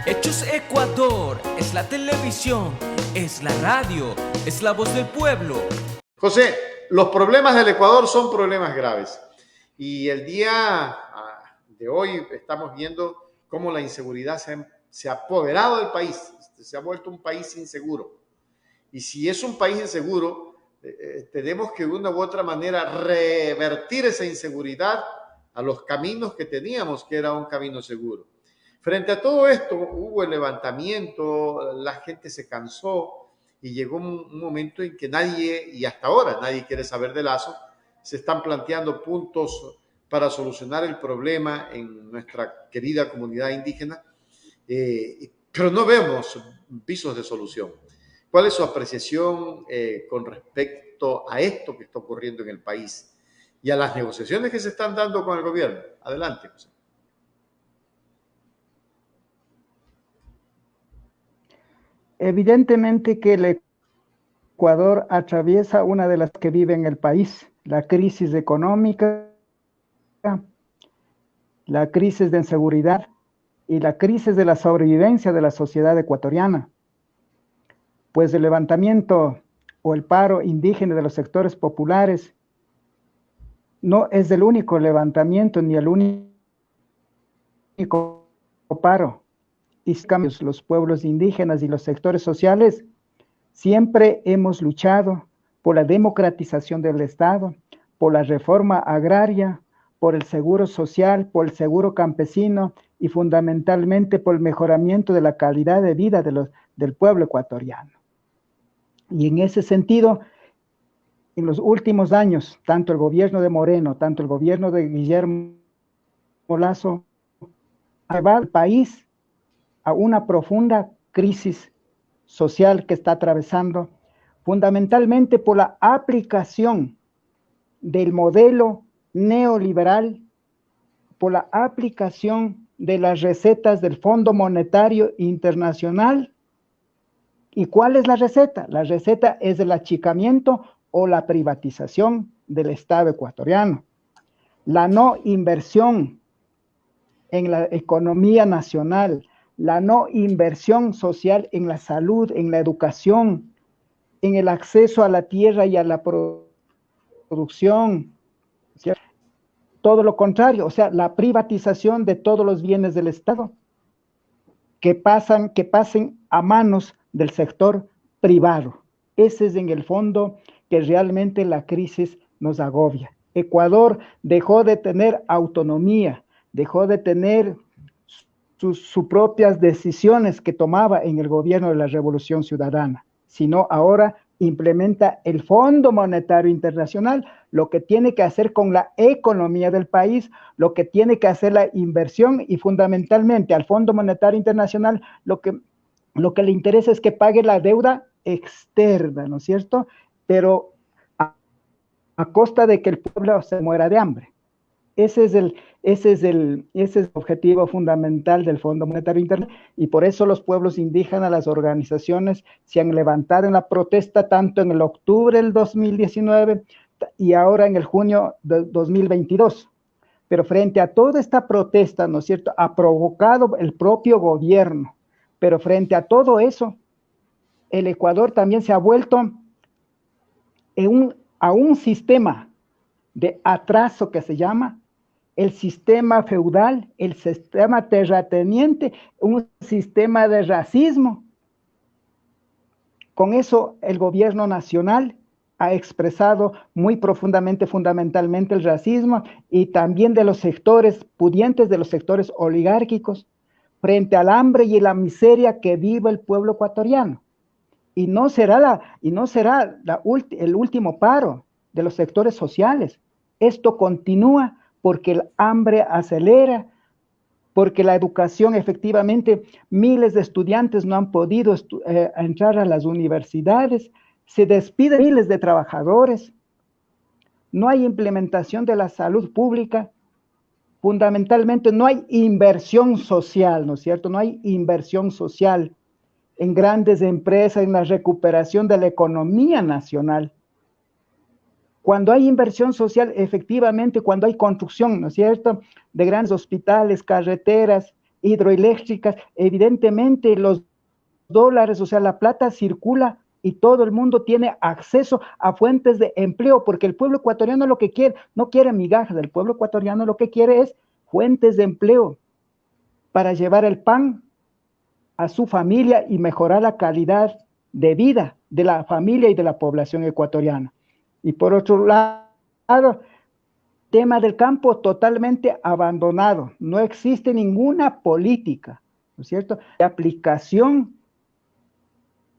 Hechos Ecuador, es la televisión, es la radio, es la voz del pueblo. José, los problemas del Ecuador son problemas graves. Y el día de hoy estamos viendo cómo la inseguridad se ha apoderado del país, se ha vuelto un país inseguro. Y si es un país inseguro, tenemos que de una u otra manera revertir esa inseguridad a los caminos que teníamos, que era un camino seguro. Frente a todo esto hubo el levantamiento, la gente se cansó y llegó un momento en que nadie, y hasta ahora nadie quiere saber de Lazo, se están planteando puntos para solucionar el problema en nuestra querida comunidad indígena, pero no vemos visos de solución. ¿Cuál es su apreciación con respecto a esto que está ocurriendo en el país y a las negociaciones que se están dando con el gobierno? Adelante, José. Evidentemente que el Ecuador atraviesa una de las que vive en el país, la crisis económica, la crisis de inseguridad y la crisis de la sobrevivencia de la sociedad ecuatoriana. Pues el levantamiento o el paro indígena de los sectores populares no es el único levantamiento ni el único paro. Y cambios, los pueblos indígenas y los sectores sociales siempre hemos luchado por la democratización del Estado, por la reforma agraria, por el seguro social, por el seguro campesino y fundamentalmente por el mejoramiento de la calidad de vida del pueblo ecuatoriano. Y en ese sentido, en los últimos años, tanto el gobierno de Moreno, tanto el gobierno de Guillermo Lasso, ha llevado al país a una profunda crisis social que está atravesando, fundamentalmente por la aplicación del modelo neoliberal, por la aplicación de las recetas del Fondo Monetario Internacional. ¿Y cuál es la receta? La receta es el achicamiento o la privatización del Estado ecuatoriano, la no inversión en la economía nacional, la no inversión social en la salud, en la educación, en el acceso a la tierra y a la producción, ¿cierto? Todo lo contrario, o sea, la privatización de todos los bienes del Estado que pasen a manos del sector privado. Ese es en el fondo que realmente la crisis nos agobia. Ecuador dejó de tener autonomía, dejó de tener sus propias decisiones que tomaba en el gobierno de la Revolución Ciudadana, sino ahora implementa el Fondo Monetario Internacional, lo que tiene que hacer con la economía del país, lo que tiene que hacer la inversión y fundamentalmente al Fondo Monetario Internacional lo que le interesa es que pague la deuda externa, ¿no es cierto? Pero a costa de que el pueblo se muera de hambre. Ese es el objetivo fundamental del Fondo Monetario Internacional y por eso los pueblos indígenas, las organizaciones se han levantado en la protesta tanto en el octubre del 2019 y ahora en el junio de 2022. Pero frente a toda esta protesta, ¿no es cierto?, ha provocado el propio gobierno, pero frente a todo eso, el Ecuador también se ha vuelto a un sistema de atraso que se llama el sistema feudal, el sistema terrateniente, un sistema de racismo. Con eso el gobierno nacional ha expresado muy profundamente, fundamentalmente el racismo y también de los sectores pudientes, de los sectores oligárquicos, frente al hambre y la miseria que vive el pueblo ecuatoriano. Y no será el último paro de los sectores sociales. Esto continúa porque el hambre acelera, porque la educación efectivamente, miles de estudiantes no han podido entrar a las universidades, se despiden miles de trabajadores, no hay implementación de la salud pública, fundamentalmente no hay inversión social, ¿no es cierto? No hay inversión social en grandes empresas, en la recuperación de la economía nacional. Cuando hay inversión social, efectivamente, cuando hay construcción, ¿no es cierto?, de grandes hospitales, carreteras, hidroeléctricas, evidentemente los dólares, o sea, la plata circula y todo el mundo tiene acceso a fuentes de empleo, porque el pueblo ecuatoriano lo que quiere, no quiere migajas, el pueblo ecuatoriano lo que quiere es fuentes de empleo para llevar el pan a su familia y mejorar la calidad de vida de la familia y de la población ecuatoriana. Y por otro lado, tema del campo totalmente abandonado, no existe ninguna política, ¿no es cierto?, de aplicación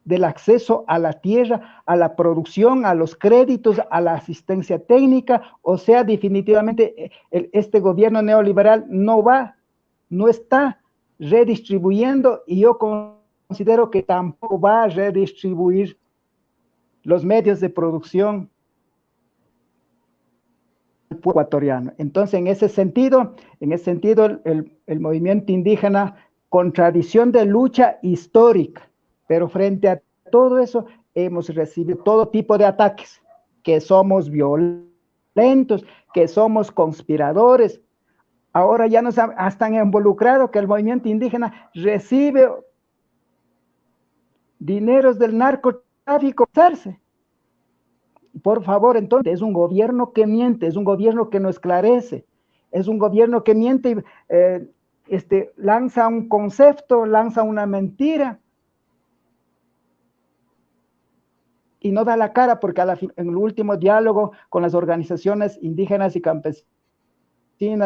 del acceso a la tierra, a la producción, a los créditos, a la asistencia técnica. O sea, definitivamente este gobierno neoliberal no está redistribuyendo, y yo considero que tampoco va a redistribuir los medios de producción ecuatoriano. Entonces, en ese sentido, el movimiento indígena, con tradición de lucha histórica, pero frente a todo eso, hemos recibido todo tipo de ataques, que somos violentos, que somos conspiradores. Ahora ya nos están involucrados, que el movimiento indígena recibe dineros del narcotráfico. Por favor, entonces, es un gobierno que miente, es un gobierno que no esclarece, es un gobierno que miente y lanza un concepto, lanza una mentira, y no da la cara, porque en el último diálogo con las organizaciones indígenas y campesinas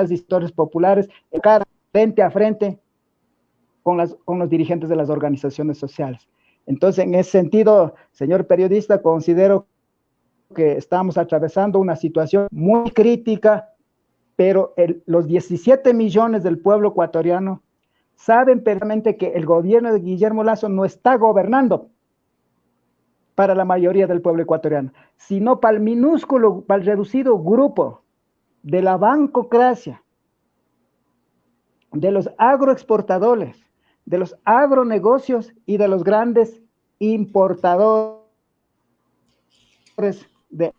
y sectores populares, cara frente a frente con los dirigentes de las organizaciones sociales. Entonces, en ese sentido, señor periodista, considero que estamos atravesando una situación muy crítica, pero los 17 millones del pueblo ecuatoriano saben perfectamente que el gobierno de Guillermo Lasso no está gobernando para la mayoría del pueblo ecuatoriano, sino para el minúsculo, para el reducido grupo de la bancocracia, de los agroexportadores, de los agronegocios y de los grandes importadores de...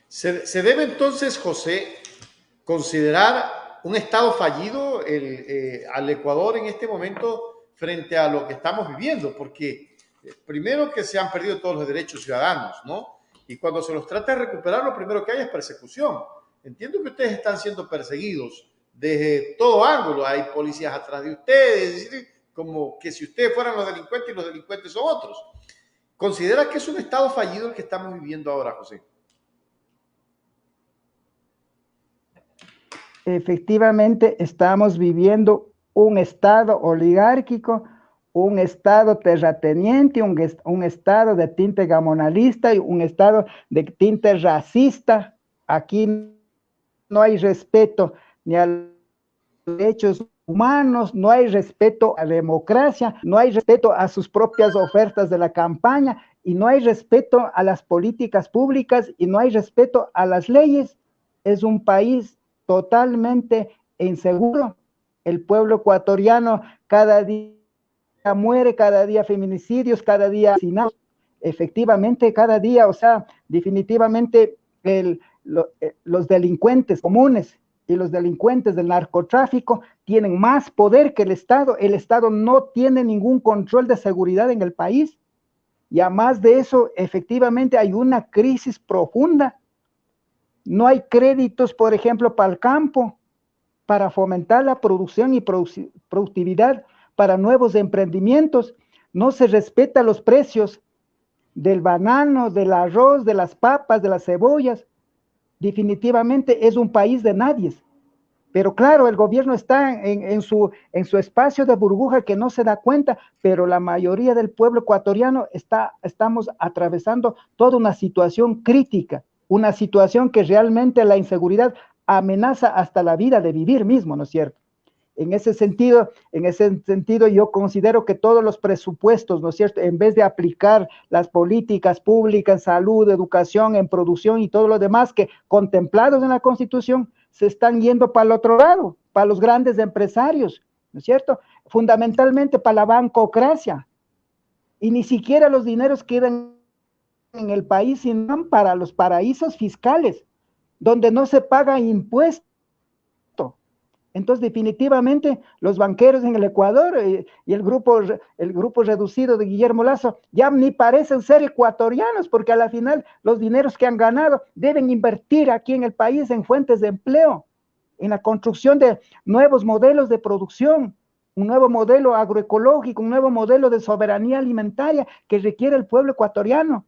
¿Se debe entonces, José, considerar un Estado fallido al Ecuador en este momento frente a lo que estamos viviendo? Porque primero que se han perdido todos los derechos ciudadanos, ¿no? Y cuando se los trata de recuperar, lo primero que hay es persecución. Entiendo que ustedes están siendo perseguidos desde todo ángulo. Hay policías atrás de ustedes, es decir, como que si ustedes fueran los delincuentes y los delincuentes son otros. ¿Considera que es un Estado fallido el que estamos viviendo ahora, José? Efectivamente, estamos viviendo un Estado oligárquico, un Estado terrateniente, un Estado de tinte gamonalista y un Estado de tinte racista. Aquí no hay respeto ni a los derechos humanos, no hay respeto a la democracia, no hay respeto a sus propias ofertas de la campaña, y no hay respeto a las políticas públicas, y no hay respeto a las leyes. Es un país totalmente inseguro. El pueblo ecuatoriano cada día muere, cada día feminicidios, cada día asesinatos. Efectivamente, cada día, o sea, definitivamente los delincuentes comunes y los delincuentes del narcotráfico tienen más poder que el Estado. El Estado no tiene ningún control de seguridad en el país. Y además de eso, efectivamente hay una crisis profunda. No hay créditos, por ejemplo, para el campo, para fomentar la producción y productividad para nuevos emprendimientos. No se respetan los precios del banano, del arroz, de las papas, de las cebollas. Definitivamente es un país de nadies. Pero claro, el gobierno está en su espacio de burbuja, que no se da cuenta, pero la mayoría del pueblo ecuatoriano estamos atravesando toda una situación crítica, una situación que realmente la inseguridad amenaza hasta la vida de vivir mismo, ¿no es cierto? En ese sentido, yo considero que todos los presupuestos, ¿no es cierto?, en vez de aplicar las políticas públicas, salud, educación, en producción y todo lo demás que contemplados en la Constitución, se están yendo para el otro lado, para los grandes empresarios, ¿no es cierto?, fundamentalmente para la bancocracia, y ni siquiera los dineros quedan en el país, sino para los paraísos fiscales, donde no se paga impuestos Entonces, definitivamente, los banqueros en el Ecuador y el grupo reducido de Guillermo Lasso ya ni parecen ser ecuatorianos, porque a la final los dineros que han ganado deben invertir aquí en el país en fuentes de empleo, en la construcción de nuevos modelos de producción, un nuevo modelo agroecológico, un nuevo modelo de soberanía alimentaria que requiere el pueblo ecuatoriano.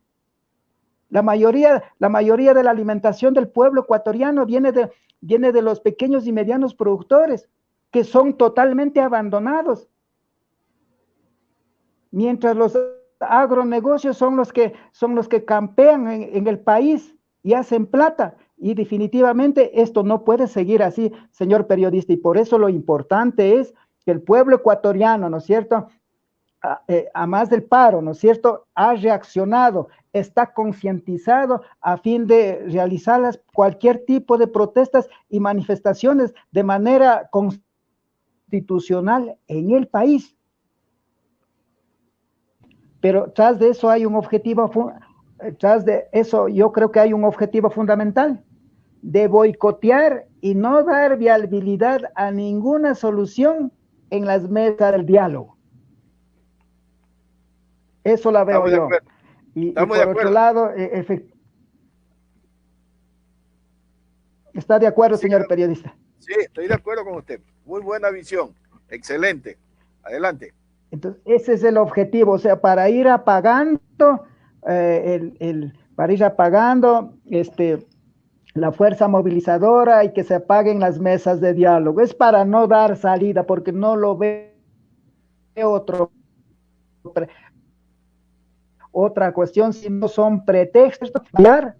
La mayoría de la alimentación del pueblo ecuatoriano viene de los pequeños y medianos productores, que son totalmente abandonados. Mientras los agronegocios son los que campean en el país y hacen plata. Y definitivamente esto no puede seguir así, señor periodista, y por eso lo importante es que el pueblo ecuatoriano, ¿no es cierto?, a más del paro, ¿no es cierto?, ha reaccionado, está concientizado a fin de realizar cualquier tipo de protestas y manifestaciones de manera constitucional en el país. Pero tras de eso hay un objetivo, tras de eso yo creo que hay un objetivo fundamental, de boicotear y no dar viabilidad a ninguna solución en las mesas del diálogo. Eso la veo yo. Y por otro lado, ¿está de acuerdo, señor periodista? Sí, estoy de acuerdo con usted. Muy buena visión. Excelente. Adelante. Entonces, ese es el objetivo, o sea, para ir apagando la fuerza movilizadora y que se apaguen las mesas de diálogo. Es para no dar salida, porque no lo veo otra cuestión, si no son pretextos, ¿no?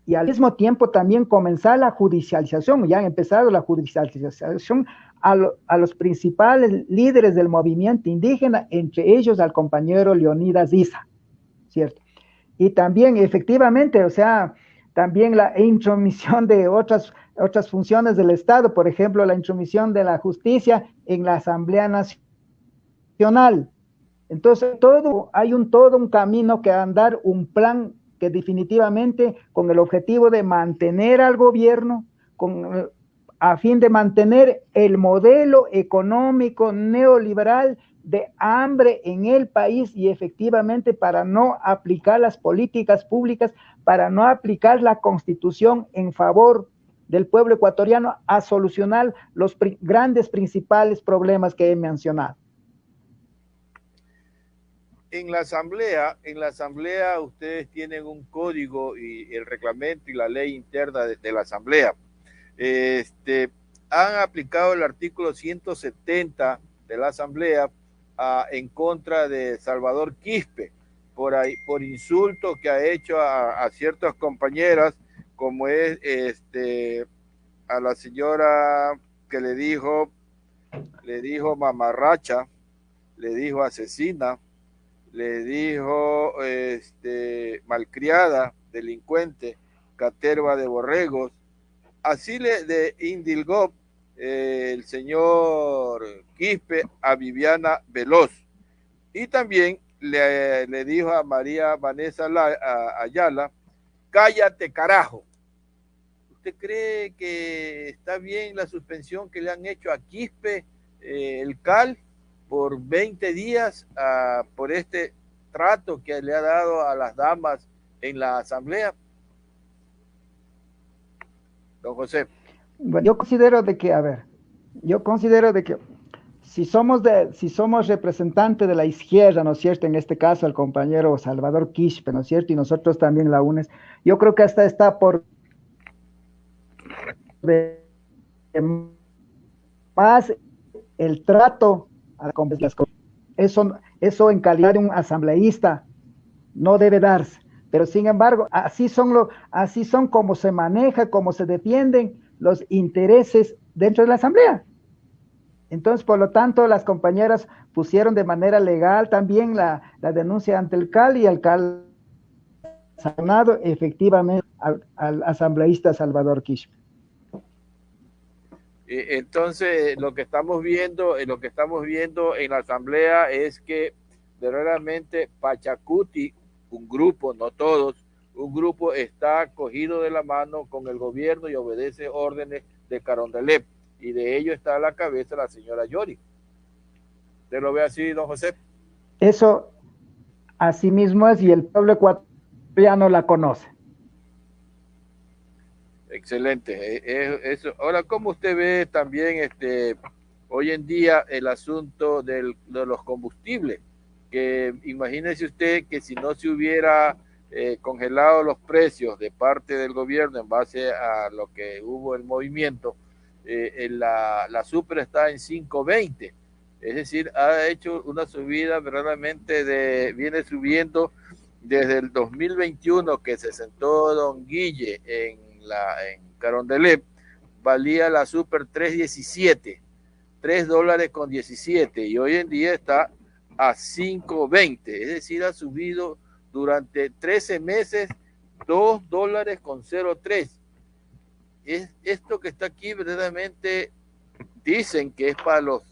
Y al mismo tiempo también comenzar la judicialización, ya han empezado la judicialización a los principales líderes del movimiento indígena, entre ellos al compañero Leonidas Issa, ¿cierto? Y también efectivamente, o sea, también la intromisión de otras funciones del Estado, por ejemplo, la intromisión de la justicia en la Asamblea Nacional. Entonces, hay todo un camino que andar, un plan que definitivamente con el objetivo de mantener al gobierno, a fin de mantener el modelo económico neoliberal de hambre en el país y efectivamente para no aplicar las políticas públicas, para no aplicar la Constitución en favor del pueblo ecuatoriano a solucionar los grandes principales problemas que he mencionado. En la asamblea ustedes tienen un código y el reglamento y la ley interna de la asamblea. Han aplicado el artículo 170 de la asamblea en contra de Salvador Quispe por insultos que ha hecho a ciertas compañeras, como es a la señora que le dijo mamarracha, le dijo asesina, le dijo malcriada, delincuente, caterva de borregos. Así le indilgó el señor Quispe a Viviana Veloz. Y también le dijo a María Vanessa Ayala, cállate carajo. ¿Usted cree que está bien la suspensión que le han hecho a Quispe, el CAL, por 20 días por este trato que le ha dado a las damas en la asamblea? Don José. Bueno, yo considero de que si somos representantes de la izquierda, ¿no es cierto? En este caso el compañero Salvador Quispe, ¿no es cierto? Y nosotros también la UNES, yo creo que hasta está por más el trato eso en calidad de un asambleísta no debe darse, pero sin embargo así son como se maneja, como se defienden los intereses dentro de la asamblea. Entonces, por lo tanto, las compañeras pusieron de manera legal también la denuncia ante el CAL y el CAL sancionado efectivamente al asambleísta Salvador Quispe. Entonces, lo que estamos viendo en la asamblea es que verdaderamente Pachacuti, un grupo, no todos, un grupo está cogido de la mano con el gobierno y obedece órdenes de Carondelet. y de ello está a la cabeza la señora Yori. ¿Usted lo ve así, don José? Eso así mismo es, y el pueblo ecuatoriano la conoce. Excelente. Eso. Ahora, ¿cómo usted ve también hoy en día el asunto de los combustibles? Que imagínese usted que si no se hubiera congelado los precios de parte del gobierno en base a lo que hubo el movimiento, la super está en 5.20. Es decir, ha hecho una subida verdaderamente viene subiendo desde el 2021 que se sentó don Guille en Carondelet, valía la super 3.17, $3.17, y hoy en día está a 5.20, es decir, ha subido durante 13 meses $2.03. Es esto que está aquí verdaderamente, dicen que es para los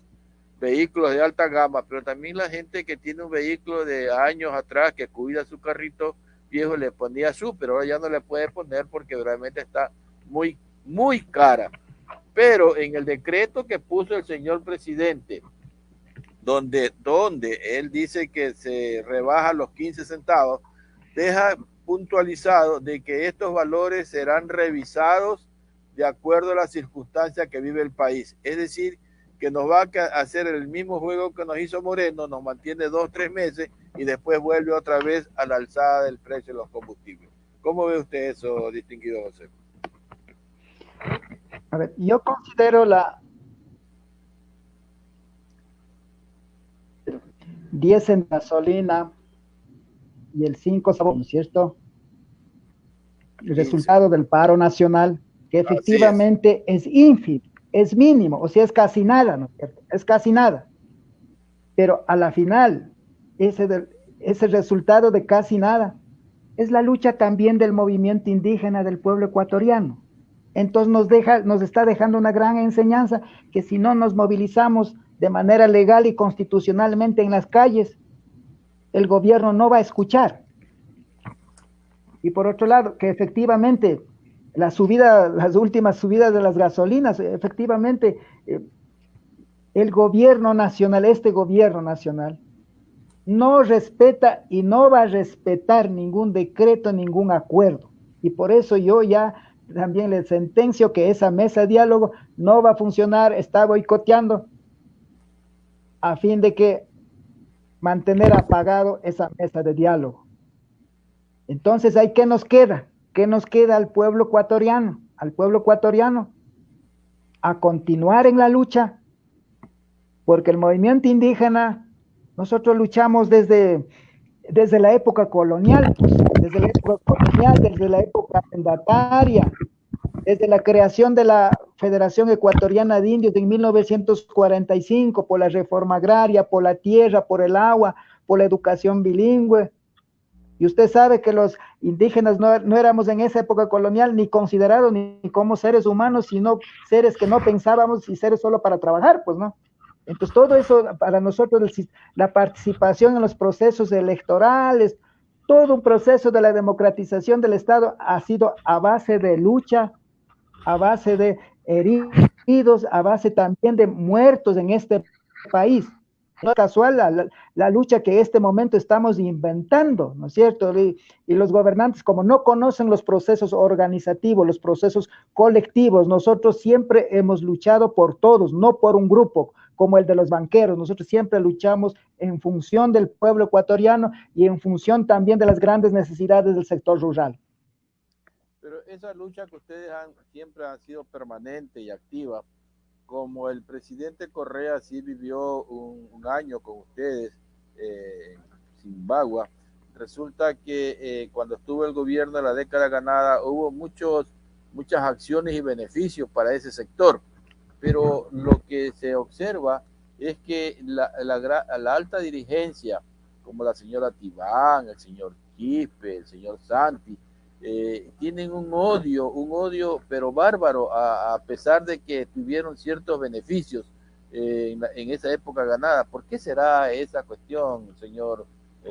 vehículos de alta gama, pero también la gente que tiene un vehículo de años atrás que cuida su carrito viejo le ponía super, ahora ya no le puede poner porque realmente está muy, muy cara. Pero en el decreto que puso el señor presidente, donde él dice que se rebaja los 15 centavos, deja puntualizado de que estos valores serán revisados de acuerdo a las circunstancias que vive el país. Es decir, que nos va a hacer el mismo juego que nos hizo Moreno, nos mantiene 2-3 meses y después vuelve otra vez a la alzada del precio de los combustibles. ¿Cómo ve usted eso, distinguido José? A ver, yo considero la 10 en gasolina y el 5, ¿no es cierto? El resultado del paro nacional, que efectivamente es ínfimo, es mínimo, o sea, es casi nada, ¿no es cierto? Es casi nada. Pero a la final, ese resultado de casi nada es la lucha también del movimiento indígena del pueblo ecuatoriano. Entonces nos está dejando una gran enseñanza que si no nos movilizamos de manera legal y constitucionalmente en las calles, el gobierno no va a escuchar. Y por otro lado, que efectivamente las últimas subidas de las gasolinas, efectivamente el gobierno nacional, este gobierno nacional, no respeta y no va a respetar ningún decreto, ningún acuerdo. Y por eso yo ya también le sentencio que esa mesa de diálogo no va a funcionar, está boicoteando a fin de que mantener apagado esa mesa de diálogo. Entonces, ¿ahí qué nos queda? ¿Qué nos queda al pueblo ecuatoriano? Al pueblo ecuatoriano a continuar en la lucha, porque el movimiento indígena, nosotros luchamos desde la época colonial, pues, desde la época arrendataria, desde la creación de la Federación Ecuatoriana de Indios en 1945, por la reforma agraria, por la tierra, por el agua, por la educación bilingüe. Y usted sabe que los indígenas no éramos en esa época colonial ni considerados ni como seres humanos, sino seres que no pensábamos y seres solo para trabajar, pues, ¿no? Entonces, todo eso para nosotros, la participación en los procesos electorales, todo un proceso de la democratización del Estado ha sido a base de lucha, a base de heridos, a base también de muertos en este país. No es casual la lucha que en este momento estamos inventando, ¿no es cierto? Y los gobernantes, como no conocen los procesos organizativos, los procesos colectivos, nosotros siempre hemos luchado por todos, no por un grupo como el de los banqueros. Nosotros siempre luchamos en función del pueblo ecuatoriano y en función también de las grandes necesidades del sector rural. Pero esa lucha que ustedes siempre ha sido permanente y activa, como el presidente Correa sí vivió un año con ustedes en Zimbabue, resulta que cuando estuvo el gobierno de la década ganada hubo muchas acciones y beneficios para ese sector, pero lo que se observa es que la alta dirigencia, como la señora Tibán, el señor Quispe, el señor Santi, tienen un odio pero bárbaro, a pesar de que tuvieron ciertos beneficios en esa época ganada. ¿Por qué será esa cuestión, señor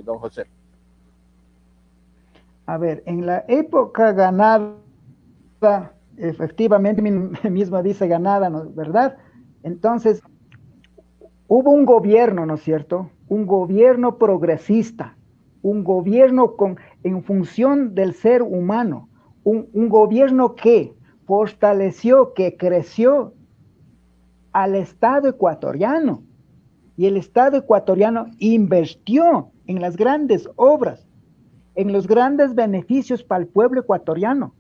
don José? A ver, en la época ganada efectivamente mismo dice ganada, ¿no? ¿Verdad? Entonces, hubo un gobierno, ¿no es cierto? Un gobierno progresista, un gobierno en función del ser humano, un gobierno que fortaleció, que creció al Estado ecuatoriano. Y el Estado ecuatoriano invirtió en las grandes obras, en los grandes beneficios para el pueblo ecuatoriano,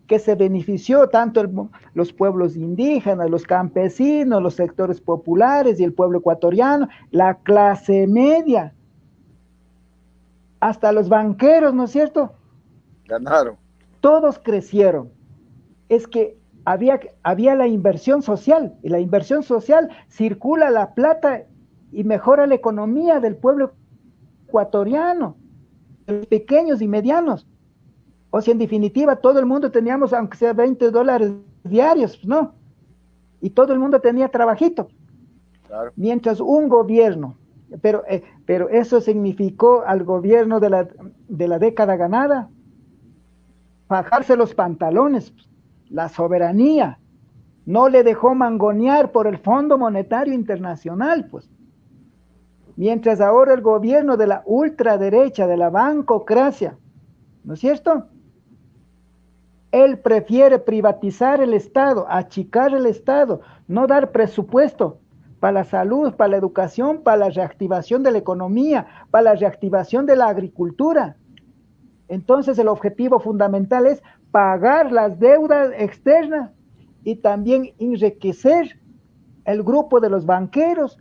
que se benefició tanto los pueblos indígenas, los campesinos, los sectores populares y el pueblo ecuatoriano, la clase media, hasta los banqueros, ¿no es cierto? Ganaron. Todos crecieron. Es que había la inversión social, y la inversión social circula la plata y mejora la economía del pueblo ecuatoriano, de los pequeños y medianos. O sea, en definitiva, todo el mundo teníamos, aunque sea $20 diarios, ¿no? Y todo el mundo tenía trabajito. Claro. Mientras un gobierno, pero eso significó al gobierno de la década ganada, bajarse los pantalones, la soberanía, no le dejó mangonear por el Fondo Monetario Internacional, pues. Mientras ahora el gobierno de la ultraderecha, de la bancocracia, ¿no es cierto? Él prefiere privatizar el Estado, achicar el Estado, no dar presupuesto para la salud, para la educación, para la reactivación de la economía, para la reactivación de la agricultura. Entonces el objetivo fundamental es pagar las deudas externas y también enriquecer el grupo de los banqueros,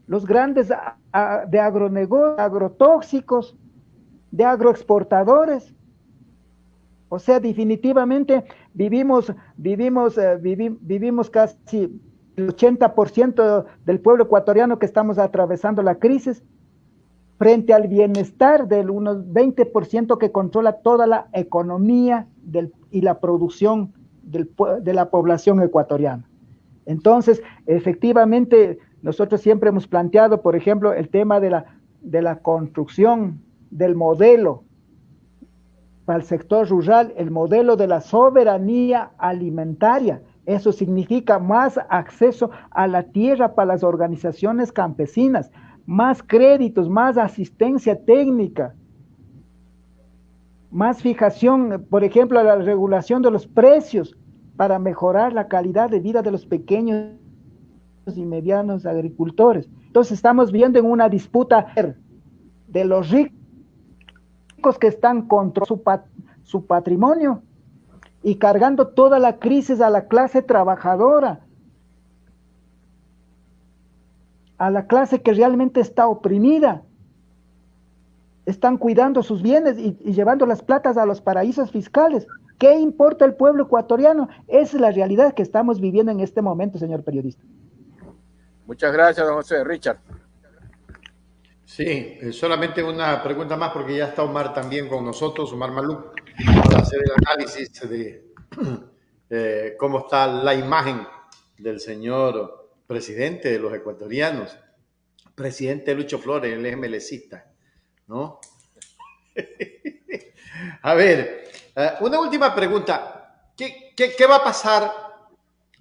los grandes de agronegocios, agrotóxicos, de agroexportadores. O sea, definitivamente vivimos casi el 80% del pueblo ecuatoriano que estamos atravesando la crisis frente al bienestar del unos 20% que controla toda la economía y la producción de la población ecuatoriana. Entonces, efectivamente, nosotros siempre hemos planteado, por ejemplo, el tema de la construcción del modelo para el sector rural, el modelo de la soberanía alimentaria. Eso significa más acceso a la tierra para las organizaciones campesinas, más créditos, más asistencia técnica, más fijación, por ejemplo, a la regulación de los precios para mejorar la calidad de vida de los pequeños y medianos agricultores. Entonces estamos viendo en una disputa de los ricos que están contra su patrimonio y cargando toda la crisis a la clase trabajadora, a la clase que realmente está oprimida. Están cuidando sus bienes y llevando las platas a los paraísos fiscales. ¿Qué importa el pueblo ecuatoriano? Esa es la realidad que estamos viviendo en este momento, señor periodista. Muchas gracias, don José. Richard. Sí, solamente una pregunta más porque ya está Omar también con nosotros, Omar Maluk, para hacer el análisis de cómo está la imagen del señor presidente de los ecuatorianos, presidente Lucho Flores, él es melecista, ¿no? A ver, una última pregunta. ¿Qué va a pasar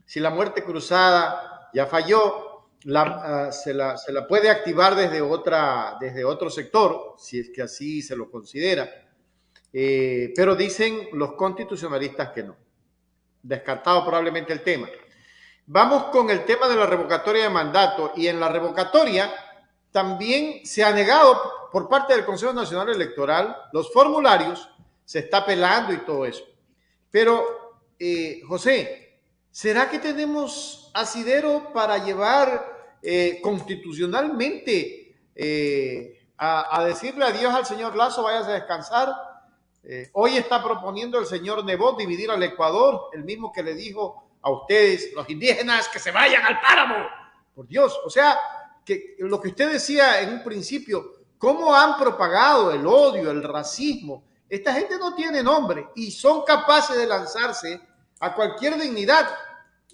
si la muerte cruzada ya falló? Se la puede activar desde otro sector, si es que así se lo considera. Pero dicen los constitucionalistas que no. Descartado probablemente el tema. Vamos con el tema de la revocatoria de mandato. Y en la revocatoria también se ha negado por parte del Consejo Nacional Electoral los formularios, se está apelando y todo eso. Pero, José, ¿será que tenemos asidero para llevar constitucionalmente a decirle adiós al señor Lasso, váyase a descansar? Hoy está proponiendo el señor Nebot dividir al Ecuador, el mismo que le dijo a ustedes, los indígenas, que se vayan al páramo. Por Dios, o sea, que lo que usted decía en un principio, cómo han propagado el odio, el racismo. Esta gente no tiene nombre y son capaces de lanzarse a cualquier dignidad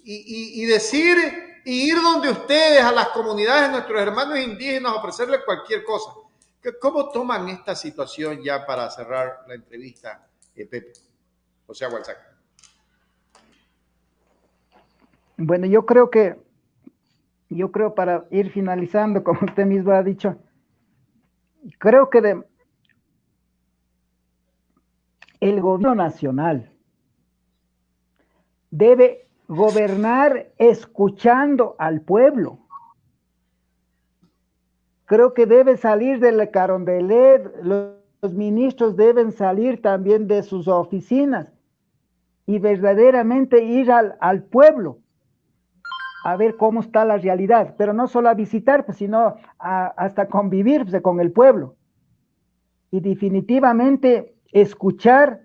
y decir y ir donde ustedes, a las comunidades de nuestros hermanos indígenas, a ofrecerles cualquier cosa. ¿Cómo toman esta situación ya para cerrar la entrevista, Pepe? José Agualzac. Bueno, yo creo para ir finalizando, como usted mismo ha dicho, creo que el gobierno nacional debe gobernar escuchando al pueblo. Creo que debe salir del Carondelet, los ministros deben salir también de sus oficinas y verdaderamente ir al pueblo a ver cómo está la realidad, pero no solo a visitar, pues, sino hasta convivir, pues, con el pueblo. Y definitivamente escuchar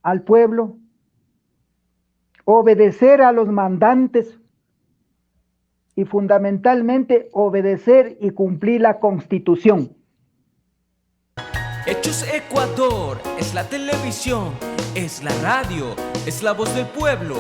al pueblo, obedecer a los mandantes y fundamentalmente obedecer y cumplir la Constitución. Hechos Ecuador es la televisión, es la radio, es la voz del pueblo.